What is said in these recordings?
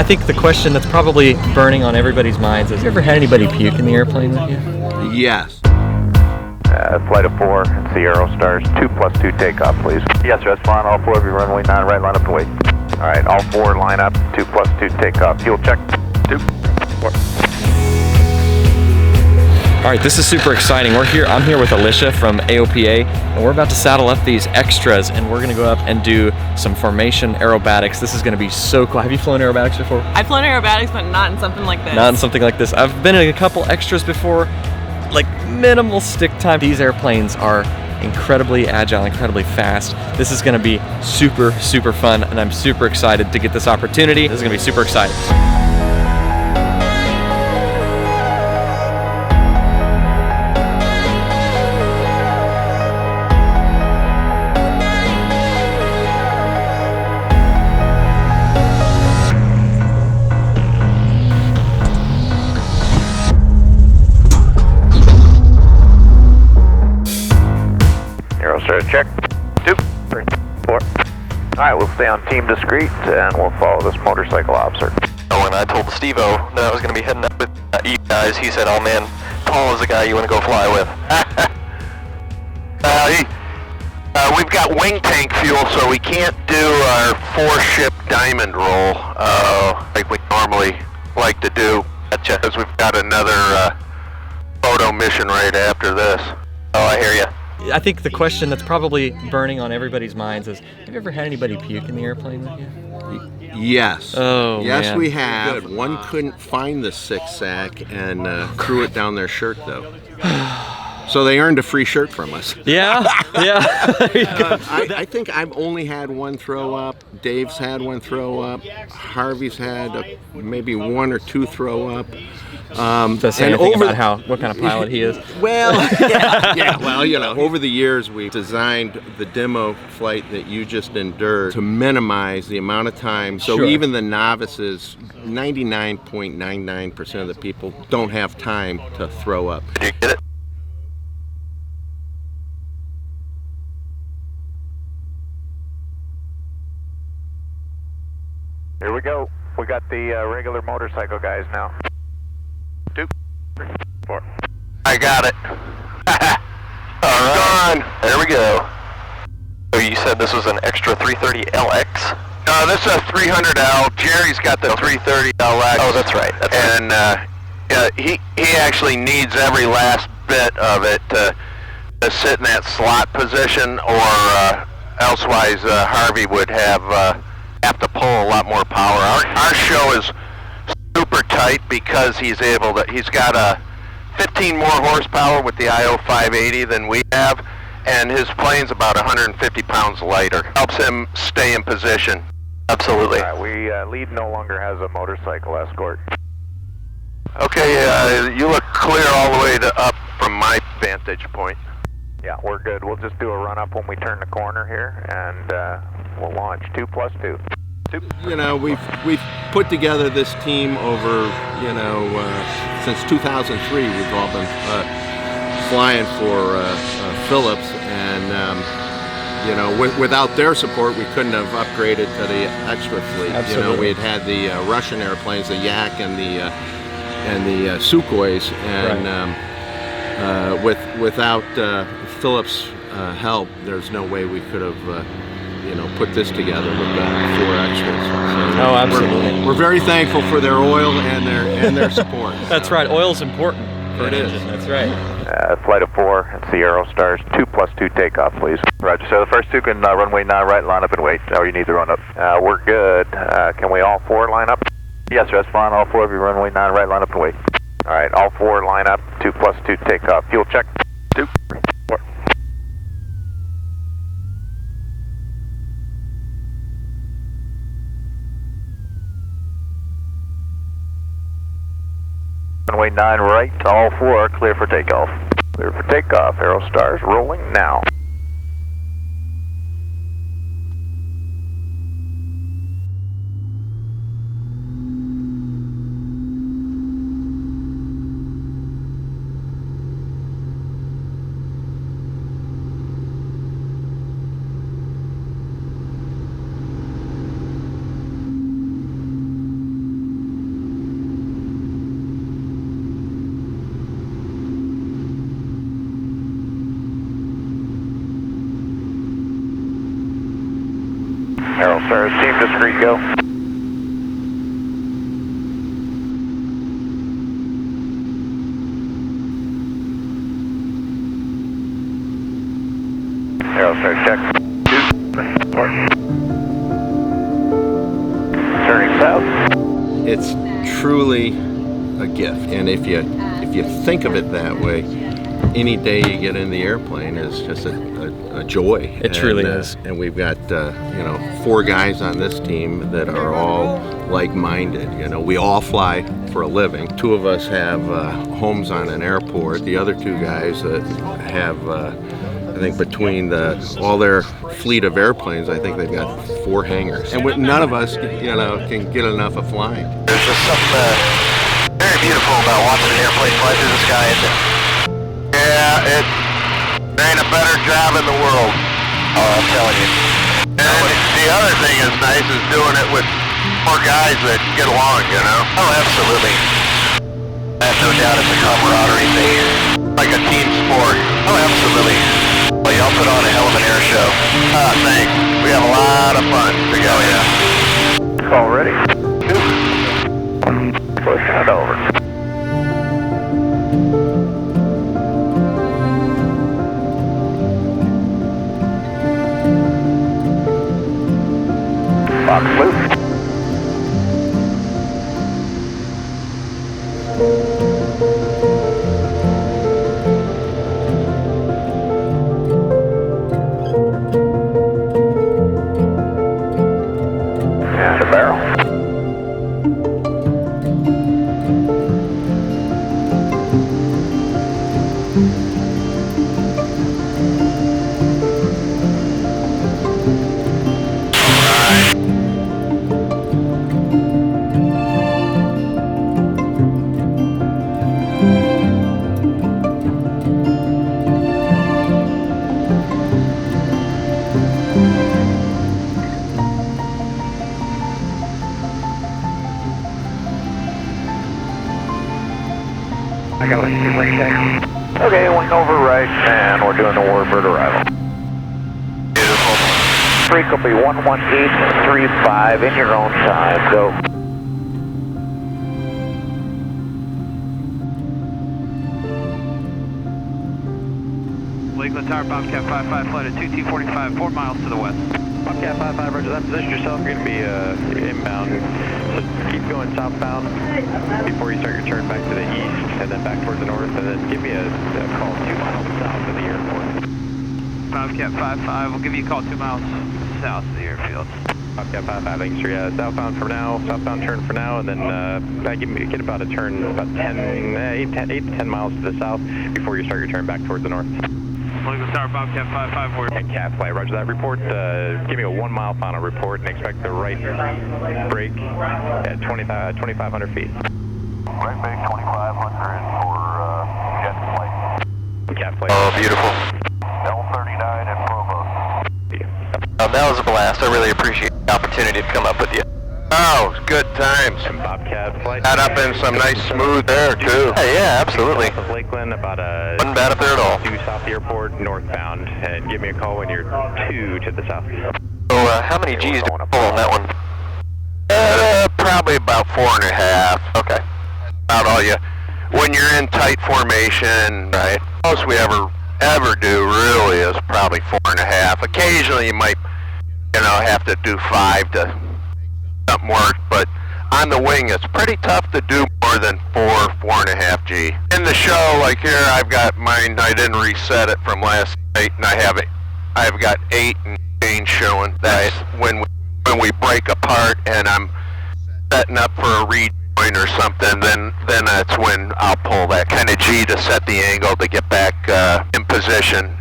think the question that's probably burning on everybody's minds is, have you ever had anybody puke in the airplane with you? Yes. Flight of 4, it's the Aerostars, 2+2 takeoff, please. Yes, sir, that's fine. All 4 of you, runway 9 right, line up and wait. All right, all 4 line up, 2+2 takeoff. Fuel check, 2, 4. All right, this is super exciting. I'm here with Alicia from AOPA, and we're about to saddle up these extras, and we're gonna go up and do some formation aerobatics. This is gonna be so cool. Have you flown aerobatics before? I've flown aerobatics, but not in something like this. Not in something like this. I've been in a couple extras before, like minimal stick time. These airplanes are incredibly agile, incredibly fast. This is gonna be super, super fun, and I'm super excited to get this opportunity. This is gonna be super exciting. Check, 2, 3, 4. All right, we'll stay on team discreet and we'll follow this motorcycle officer. When I told Steve-O that I was going to be heading up with you guys, he said, "Oh man, Paul is the guy you want to go fly with." We've got wing tank fuel, so we can't do our 4-ship diamond roll like we normally like to do. Because we've got another photo mission right after this. Oh, I hear you. I think the question that's probably burning on everybody's minds is, have you ever had anybody puke in the airplane with you? Yes. Oh, yes, man. we have. One couldn't find the 6-sack and threw it down their shirt, though. So they earned a free shirt from us. Yeah, yeah. I think I've only had one throw up. Dave's had one throw up. Harvey's had maybe 1 or 2 throw up. Does that say anything about what kind of pilot he is? Well, yeah. Well, over the years we've designed the demo flight that you just endured to minimize the amount of time. So even the novices, 99.99% of the people don't have time to throw up. Did you get it? Here we go. We got the regular motorcycle guys now. 2, 3, 4. I got it. All right. Gone. There we go. So you said this was an extra 330LX? This is a 300L. Jerry's got the 330LX. Oh, that's right. That's and he actually needs every last bit of it to sit in that slot position, or elsewise Harvey would have to pull a lot more power. Our show is super tight because he's got a 15 more horsepower with the IO 580 than we have, and his plane's about 150 pounds lighter. Helps him stay in position. Absolutely. Lead no longer has a motorcycle escort. Okay, you look clear all the way up from my vantage point. Yeah, we're good. We'll just do a run up when we turn the corner here, and we'll launch 2+2. We've put together this team over, since 2003. We've all been flying for Phillips, and without their support, we couldn't have upgraded to the extra fleet. Absolutely. We'd had the Russian airplanes, the Yak and the Sukhois, and without Phillips' help, there's no way we could have. Put this together with the 4 extras. So Oh, absolutely. We're very thankful for their oil and their support. That's right. Oil's important for an It is. engine. That's right. Flight of 4, it's the Aerostars, 2+2 takeoff, please. Roger. So the first 2 can runway 9 right, line up and wait. Oh, you need to run up. We're good. Can we all 4 line up? Yes, sir, that's fine. All 4 of you, runway 9 right, line up and wait. All right, all 4 line up, 2+2 takeoff. Fuel check, 2, 3, 4. Runway 9 right, all 4 are clear for takeoff. Clear for takeoff, Aerostars rolling now. Stars, team discreet, go. Aerostars, check. Turning south. It's truly a gift, and if you think of it that way, any day you get in the airplane is just a joy. It truly is. And we've got 4 guys on this team that are all like-minded. You know, we all fly for a living. 2 of us have homes on an airport. The other 2 guys have I think between all their fleet of airplanes, I think they've got 4 hangars. And none of us, can get enough of flying. There's just something very beautiful about watching an airplane fly through the sky, isn't it? Yeah, there ain't a better job in the world. Oh, I'm telling you. And the other thing is nice is doing it with 4 guys that get along, you know? Oh, absolutely. I have no doubt it's a camaraderie thing. Like a team sport. Oh, absolutely. Well, y'all put on a hell of an air show. Thanks. We have a lot of fun together. Oh, yeah. Call ready. Push that over. Box loose. And a barrel. I got a wing check. Okay, wing over right, and we're doing the warbird arrival. Beautiful. Freak will be 11835 in your own time. Go. Lakeland Tower, Bobcat 55, flight at 2T45, 4 miles to the west. Bobcat 55, roger that. Position yourself. You're going to be inbound. So keep going southbound before you start your turn back to the east and then back towards the north, and then give me a call 2 miles south of the airport. Bobcat 55, we'll give you a call 2 miles south of the airfield. Bobcat 55, thanks for southbound for now, southbound turn for now, and then get about a turn about 8 to 10 miles to the south before you start your turn back towards the north. Lakeland Tower, Bobcat 55, we're And cat flight, roger that. Report, give me a 1 mile final report and expect the right brake at 2,500 feet. Right brake 2,500 for jet flight. Cat flight. Oh, beautiful. L39 and Provo. That was a blast. I really appreciate the opportunity to come up with you. Oh, good times. Some Bobcat flight. Got up in some nice smooth air, too. Yeah, absolutely. South of Lakeland, about Wasn't bad up there at all. due south the airport, northbound, and give me a call when you're 2 to the south. So, how many G's do we pull on that one? Probably about 4.5. Okay. About all you. When you're in tight formation, Right. most we ever do really is probably 4.5. Occasionally you might, have to do 5 to something work, but on the wing it's pretty tough to do more than 4.5 G. In the show, like here, I've got mine. I didn't reset it from last night, and I've got 8 and change showing. That's when we break apart, and I'm setting up for a rejoin or something. Then that's when I'll pull that kind of G to set the angle to get back in position.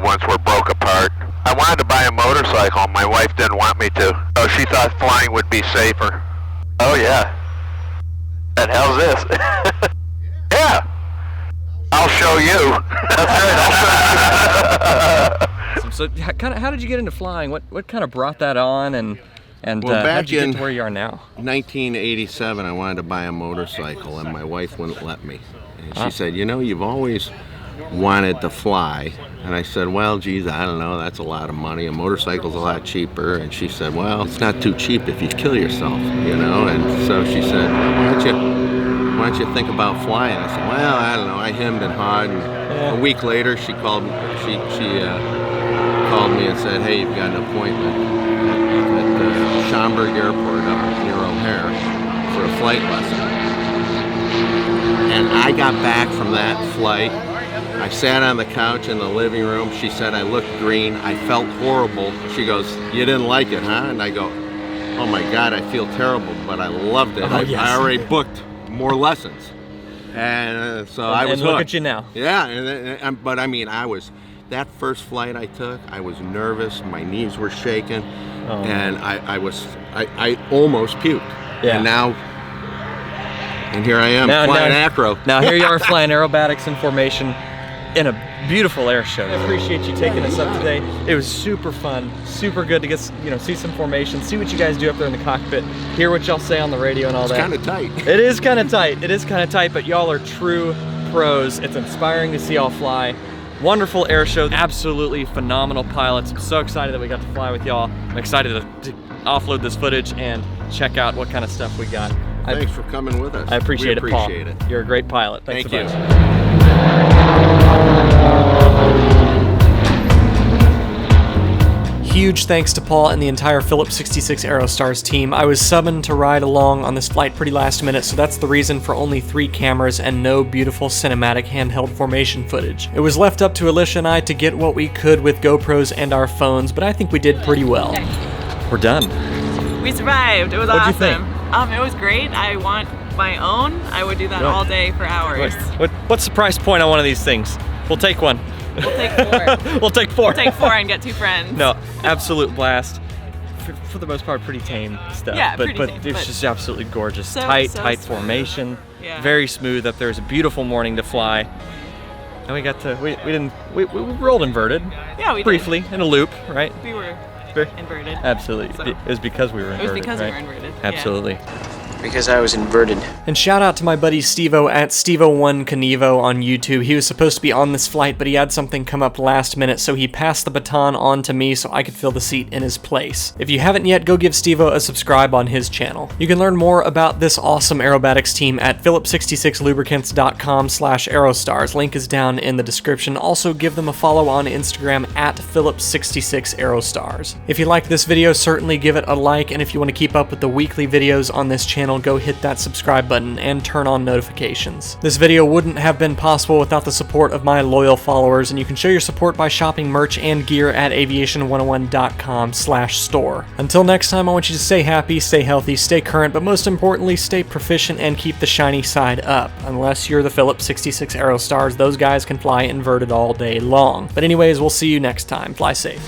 Once we're broke apart. I wanted to buy a motorcycle. My wife didn't want me to, so she thought flying would be safer. Oh, yeah. And how's this? Yeah, I'll show you. So how did you get into flying? What kind of brought that on, and Well, how back did you get in to where you are now? 1987, I wanted to buy a motorcycle, and my wife wouldn't let me. And she said, you've always wanted to fly, And I said, well, geez, I don't know, that's a lot of money. A motorcycle's a lot cheaper. And she said, well, it's not too cheap if you kill yourself, you know? And so she said, why don't you think about flying? I said, well, I don't know. I hemmed and hawed. And a week later, she called me. She called me and said, hey, you've got an appointment at Schaumburg Airport up near O'Hare for a flight lesson. And I got back from that flight. I sat on the couch in the living room. She said I looked green. I felt horrible. She goes, you didn't like it, huh? And I go, oh my God, I feel terrible, but I loved it. I already booked more lessons. And so I was hooked. Look at you now. Yeah, but I mean, that first flight I took, I was nervous. My knees were shaking. And I almost puked. Yeah. And here I am flying acro. Now here you are flying aerobatics in formation in a beautiful air show. I appreciate you taking us up today. It was super fun, super good to get, see some formation, see what you guys do up there in the cockpit, hear what y'all say on the radio and all that. It's kind of tight. It is kind of tight. It is kind of tight, but y'all are true pros. It's inspiring to see y'all fly. Wonderful air show, absolutely phenomenal pilots. I'm so excited that we got to fly with y'all. I'm excited to offload this footage and check out what kind of stuff we got. Thanks for coming with us. I appreciate it, Paul. it. You're a great pilot. Thanks Thank so you. much. Huge thanks to Paul and the entire Phillips 66 Aerostars team. I was summoned to ride along on this flight pretty last minute, so that's the reason for only 3 cameras and no beautiful cinematic handheld formation footage. It was left up to Alicia and I to get what we could with GoPros and our phones, but I think we did pretty well. We're done. We survived. It was What'd awesome. you think? It was great. I want my own. I would do that all day for hours. What's the price point on one of these things? We'll take one. We'll take 4. We'll take 4. We'll take 4 and get 2 friends. No, absolute blast. For the most part, pretty tame stuff. Yeah, but pretty tame, it's but just absolutely gorgeous. so tight smooth. formation. Yeah. Very smooth up there. It was a beautiful morning to fly. And we got to we rolled inverted. Yeah, we briefly did. in a loop, right? We were inverted. Absolutely. So. It was because we were inverted. It was because right? we were inverted. Absolutely. Yeah. Because I was inverted. And shout out to my buddy Stevo at Stevo1Knievo on YouTube. He was supposed to be on this flight, but he had something come up last minute, so he passed the baton on to me so I could fill the seat in his place. If you haven't yet, go give Stevo a subscribe on his channel. You can learn more about this awesome aerobatics team at phillips66lubricants.com/aerostars. Link is down in the description. Also give them a follow on Instagram at phillips66aerostars. If you liked this video, certainly give it a like, and if you want to keep up with the weekly videos on this channel, go hit that subscribe button and turn on notifications. This video wouldn't have been possible without the support of my loyal followers, and you can show your support by shopping merch and gear at aviation101.com/store. Until next time, I want you to stay happy, stay healthy, stay current, but most importantly, stay proficient and keep the shiny side up. Unless you're the Phillips 66 Aerostars, those guys can fly inverted all day long. But anyways, we'll see you next time. Fly safe.